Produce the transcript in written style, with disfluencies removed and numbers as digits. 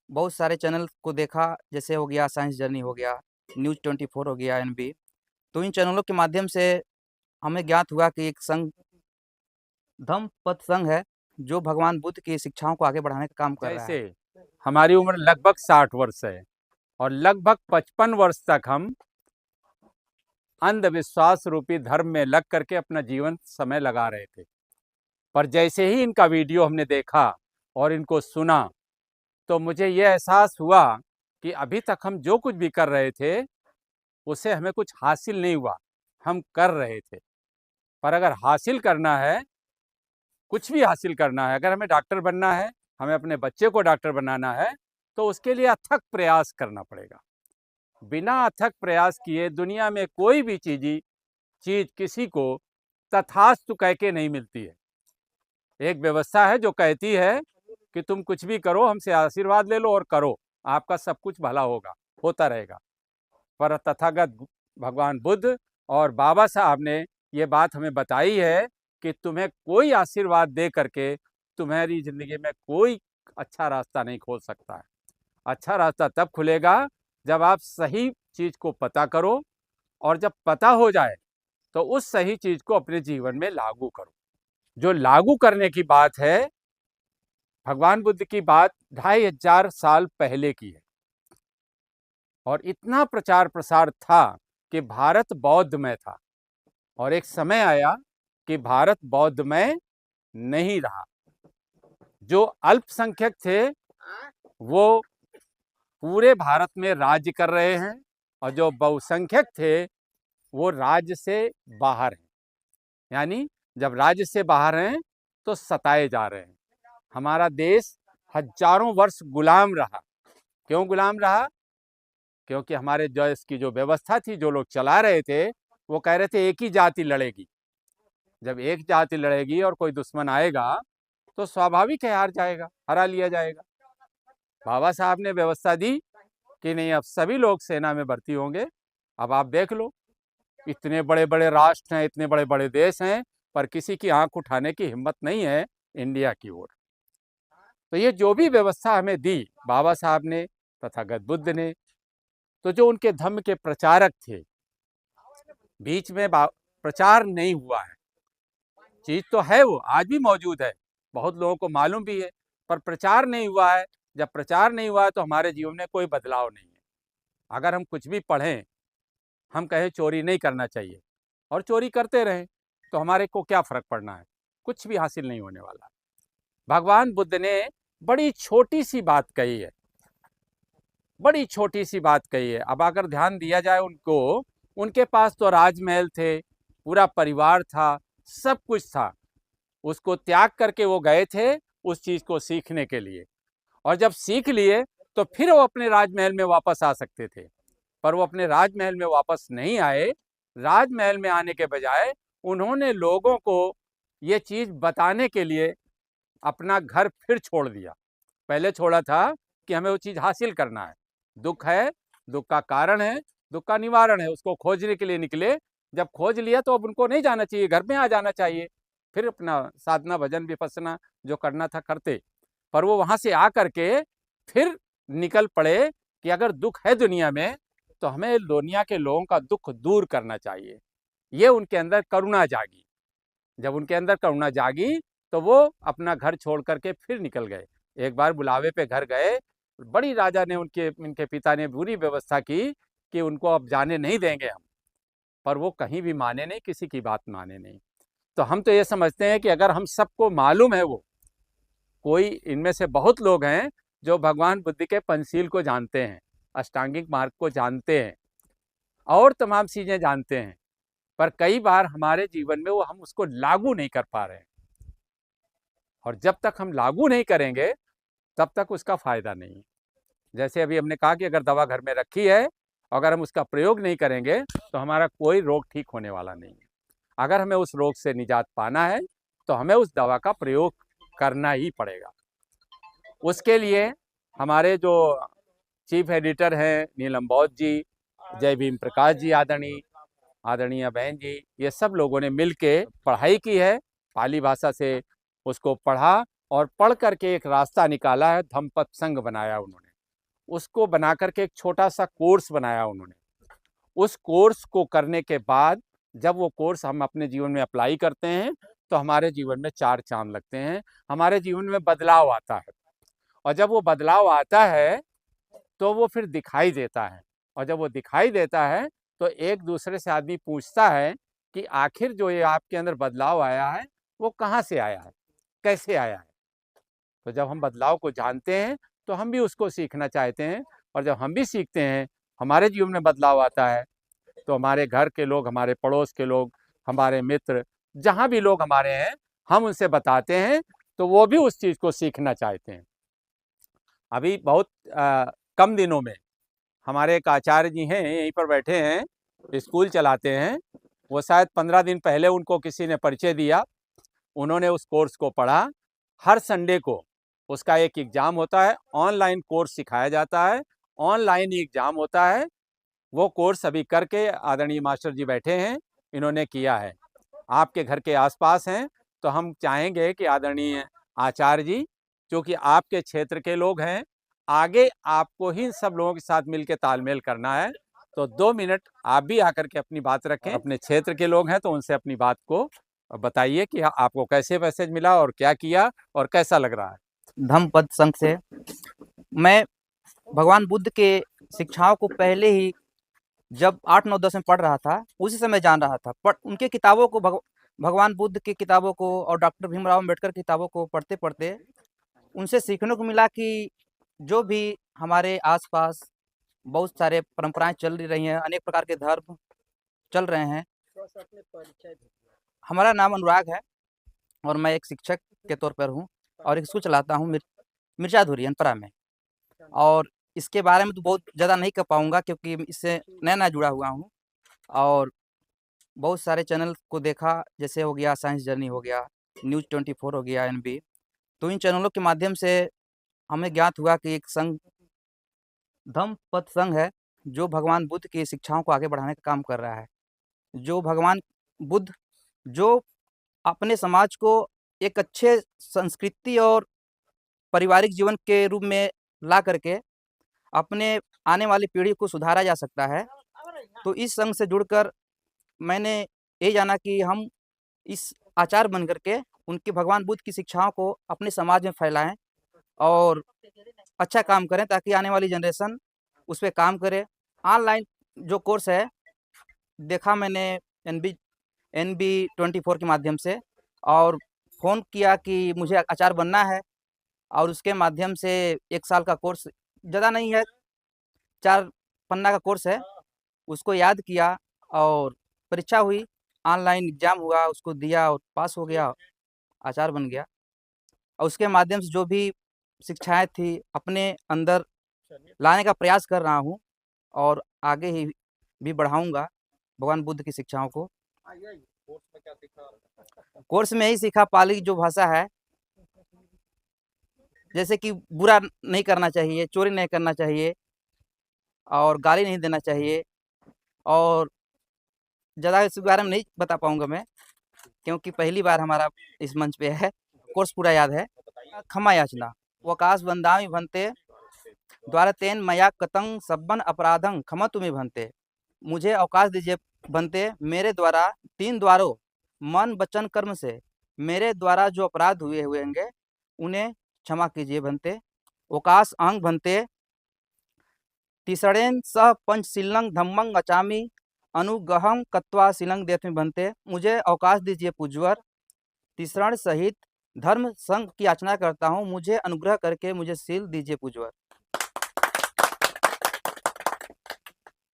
बहुत सारे चैनल को देखा, जैसे हो गया साइंस जर्नी हो गया, न्यूज़ 24 हो गया, एनबी। तो इन चैनलों के माध्यम से हमें ज्ञात हुआ कि एक संघ धम्मपद संघ है, जो भगवान बुद्ध की शिक्षाओं को आगे बढ़ाने का काम कर रहा जैसे है। हमारी उम्र लगभग 60 वर्ष है और लगभग 55 वर्ष तक हम अंधविश्वास रूपी धर्म में लग करके अपना जीवन समय लगा रहे थे। पर जैसे ही इनका वीडियो हमने देखा और इनको सुना, तो मुझे ये एहसास हुआ कि अभी तक हम जो कुछ भी कर रहे थे उससे हमें कुछ हासिल नहीं हुआ। हम कर रहे थे, पर अगर हासिल करना है, कुछ भी हासिल करना है, अगर हमें डॉक्टर बनना है, हमें अपने बच्चे को डॉक्टर बनाना है, तो उसके लिए अथक प्रयास करना पड़ेगा। बिना अथक प्रयास किए दुनिया में कोई भी चीज किसी को तथास्तु कह के नहीं मिलती है। एक व्यवस्था है जो कहती है कि तुम कुछ भी करो, हमसे आशीर्वाद ले लो और करो, आपका सब कुछ भला होगा, होता रहेगा। पर तथागत भगवान बुद्ध और बाबा साहब ने ये बात हमें बताई है कि तुम्हें कोई आशीर्वाद दे करके तुम्हारी जिंदगी में कोई अच्छा रास्ता नहीं खोल सकता है। अच्छा रास्ता तब खुलेगा जब आप सही चीज को पता करो, और जब पता हो जाए तो उस सही चीज को अपने जीवन में लागू करो। जो लागू करने की बात है, भगवान बुद्ध की बात 2500 साल पहले की है, और इतना प्रचार प्रसार था कि भारत बौद्धमय था, और एक समय आया कि भारत बौद्धमय नहीं रहा। जो अल्पसंख्यक थे वो पूरे भारत में राज्य कर रहे हैं, और जो बहुसंख्यक थे वो राज्य से बाहर हैं। यानी जब राज्य से बाहर हैं तो सताए जा रहे हैं। हमारा देश हजारों वर्ष गुलाम रहा। क्यों गुलाम रहा? क्योंकि हमारे देश की जो व्यवस्था थी, जो लोग चला रहे थे, वो कह रहे थे एक ही जाति लड़ेगी। जब एक जाति लड़ेगी और कोई दुश्मन आएगा तो स्वाभाविक है हार जाएगा, हरा लिया जाएगा। बाबा साहब ने व्यवस्था दी कि नहीं, अब सभी लोग सेना में भर्ती होंगे। अब आप देख लो, इतने बड़े बड़े राष्ट्र हैं, इतने बड़े बड़े देश हैं, पर किसी की आंख उठाने की हिम्मत नहीं है इंडिया की ओर। तो ये जो भी व्यवस्था हमें दी बाबा साहब ने, तथागत बुद्ध ने, तो जो उनके धम्म के प्रचारक थे, बीच में प्रचार नहीं हुआ है। चीज तो है, वो आज भी मौजूद है, बहुत लोगों को मालूम भी है, पर प्रचार नहीं हुआ है। जब प्रचार नहीं हुआ है तो हमारे जीवन में कोई बदलाव नहीं है। अगर हम कुछ भी पढ़ें, हम कहें चोरी नहीं करना चाहिए, और चोरी करते रहें, तो हमारे को क्या फर्क पड़ना है? कुछ भी हासिल नहीं होने वाला। भगवान बुद्ध ने बड़ी छोटी सी बात कही है, बड़ी छोटी सी बात कही है। अब अगर ध्यान दिया जाए उनको, उनके पास तो राजमहल थे, पूरा परिवार था, सब कुछ था। उसको त्याग करके वो गए थे उस चीज को सीखने के लिए, और जब सीख लिए तो फिर वो अपने राजमहल में वापस आ सकते थे, पर वो अपने राजमहल में वापस नहीं आए। राजमहल में आने के बजाय उन्होंने लोगों को ये चीज बताने के लिए अपना घर फिर छोड़ दिया। पहले छोड़ा था कि हमें वो चीज हासिल करना है, दुख है, दुख का कारण है, दुख का निवारण है, उसको खोजने के लिए निकले। जब खोज लिया तो अब उनको नहीं जाना चाहिए, घर में आ जाना चाहिए, फिर अपना साधना भजन विपස්සना जो करना था करते। पर वो वहां से आ करके फिर निकल पड़े कि अगर दुख है दुनिया में तो हमें दुनिया के लोगों का दुख दूर करना चाहिए। ये उनके अंदर करुणा जागी। जब उनके अंदर करुणा जागी तो वो अपना घर छोड़ करके फिर निकल गए। एक बार बुलावे पे घर गए, बड़ी राजा ने उनके पिता ने बुरी व्यवस्था की कि उनको अब जाने नहीं देंगे हम, पर वो कहीं भी माने नहीं, किसी की बात माने नहीं। तो हम तो ये समझते हैं कि अगर हम सबको मालूम है, वो कोई इनमें से बहुत लोग हैं जो भगवान बुद्ध के पंचशील को जानते हैं, अष्टांगिक मार्ग को जानते हैं, और तमाम चीजें जानते हैं, पर कई बार हमारे जीवन में वो हम उसको लागू नहीं कर पा रहे हैं। और जब तक हम लागू नहीं करेंगे तब तक उसका फायदा नहीं है। जैसे अभी हमने कहा कि अगर दवा घर में रखी है, अगर हम उसका प्रयोग नहीं करेंगे तो हमारा कोई रोग ठीक होने वाला नहीं है। अगर हमें उस रोग से निजात पाना है तो हमें उस दवा का प्रयोग करना ही पड़ेगा। उसके लिए हमारे जो चीफ एडिटर हैं नीलम बौद्ध जी, जय भीम प्रकाश जी, आदरणीय बहन जी, ये सब लोगों ने मिल के पढ़ाई की है, पाली भाषा से उसको पढ़ा, और पढ़ करके एक रास्ता निकाला है, धम्मपद संघ बनाया उन्होंने। उसको बना करके एक छोटा सा कोर्स बनाया उन्होंने। उस कोर्स को करने के बाद जब वो कोर्स हम अपने जीवन में अप्लाई करते हैं तो हमारे जीवन में चार चांद लगते हैं, हमारे जीवन में बदलाव आता है। और जब वो बदलाव आता है तो वो फिर दिखाई देता है, और जब वो दिखाई देता है तो एक दूसरे से आदमी पूछता है कि आखिर जो ये आपके अंदर बदलाव आया है वो कहाँ से आया है, कैसे आया है। तो जब हम बदलाव को जानते हैं तो हम भी उसको सीखना चाहते हैं, और जब हम भी सीखते हैं हमारे जीवन में बदलाव आता है तो हमारे घर के लोग, हमारे पड़ोस के लोग, हमारे मित्र, जहाँ भी लोग हमारे हैं, हम उनसे बताते हैं तो वो भी उस चीज़ को सीखना चाहते हैं। अभी बहुत कम दिनों में हमारे एक आचार्य जी हैं, यहीं पर बैठे हैं, स्कूल चलाते हैं। वो शायद 15 दिन पहले उनको किसी ने परिचय दिया, उन्होंने उस कोर्स को पढ़ा। हर संडे को उसका एक एग्ज़ाम होता है, ऑनलाइन कोर्स सिखाया जाता है, ऑनलाइन ही एग्ज़ाम होता है। वो कोर्स अभी करके आदरणीय मास्टर जी बैठे हैं, इन्होंने किया है। आपके घर के आसपास हैं तो हम चाहेंगे कि आदरणीय आचार्य जी, क्योंकि आपके क्षेत्र के लोग हैं, आगे आपको ही सब लोगों के साथ मिलकर तालमेल करना है, तो 2 मिनट आप भी आकर के अपनी बात रखें। अपने क्षेत्र के लोग हैं तो उनसे अपनी बात को बताइए कि आपको कैसे मैसेज मिला और क्या किया और कैसा लग रहा है। धम्मपद संघ से मैं भगवान बुद्ध के शिक्षाओं को पहले ही जब 8, 9, 10 में पढ़ रहा था, उसी समय जान रहा था। पर उनके किताबों को भगवान बुद्ध की किताबों को और डॉक्टर भीमराव अम्बेडकर की किताबों को पढ़ते-पढ़ते उनसे सीखने को मिला कि जो भी हमारे आस-पास बहुत सारे परंपराएँ चल रही हैं, अनेक प्रकार के धर्म चल रहे हैं। हमारा नाम अनुराग है और मैं एक शिक्षक के तौर पर हूँ और एक स्कूल चलाता हूँ मिर्ज़ाधुरी अनपरा में। और इसके बारे में तो बहुत ज़्यादा नहीं कह पाऊँगा क्योंकि इससे नया-नया जुड़ा हुआ हूँ। और बहुत सारे चैनल को देखा, जैसे हो गया साइंस जर्नी हो गया, न्यूज़ 24 हो गया, एनबी। तो इन चैनलों के माध्यम से हमें ज्ञात हुआ कि एक संघ धम्मपद संघ है, जो भगवान बुद्ध की शिक्षाओं को आगे बढ़ाने का काम कर रहा है। जो भगवान बुद्ध जो अपने समाज को एक अच्छे संस्कृति और पारिवारिक जीवन के रूप में ला करके अपने आने वाली पीढ़ी को सुधारा जा सकता है। तो इस संघ से जुड़कर मैंने ये जाना कि हम इस आचार्य बन करके उनकी भगवान बुद्ध की शिक्षाओं को अपने समाज में फैलाएँ और अच्छा काम करें ताकि आने वाली जनरेशन उस पे काम करे। ऑनलाइन जो कोर्स है, देखा मैंने एनबी एनबी 24 के माध्यम से और फ़ोन किया कि मुझे आचार्य बनना है और उसके माध्यम से 1 साल का कोर्स, ज़्यादा नहीं है, 4 पन्ना का कोर्स है, उसको याद किया और परीक्षा हुई, ऑनलाइन एग्ज़ाम हुआ, उसको दिया और पास हो गया, आचार्य बन गया। और उसके माध्यम से जो भी शिक्षाएँ थी, अपने अंदर लाने का प्रयास कर रहा हूँ और आगे ही भी बढ़ाऊँगा भगवान बुद्ध की शिक्षाओं को। कोर्स में यही सीखा, पाली जो भाषा है, जैसे कि बुरा नहीं करना चाहिए, चोरी नहीं करना चाहिए और गाली नहीं देना चाहिए। और ज़्यादा इस बारे में नहीं बता पाऊँगा मैं, क्योंकि पहली बार हमारा इस मंच पे है। कोर्स पूरा याद है। क्षमा याचना वकाश वंदामि भन्ते द्वारतेन मया कतं सब्बन अपराधं क्षमतु मे भन्ते। मुझे अवकाश दीजिए भन्ते, मेरे द्वारा 3 द्वारों मन वचन कर्म से मेरे द्वारा जो अपराध हुए होंगे उन्हें क्षमा कीजिए भन्ते। अवकाश अंग भन्ते तीसरेन सह पंचशीलं धम्मं अचामी अनुगहं कत्वा शीलं देथमि भन्ते। मुझे अवकाश दीजिए पूज्यवर, तीसरण सहित धर्म संघ की याचना करता हूँ, मुझे अनुग्रह करके मुझे शील दीजिए पूज्यवर।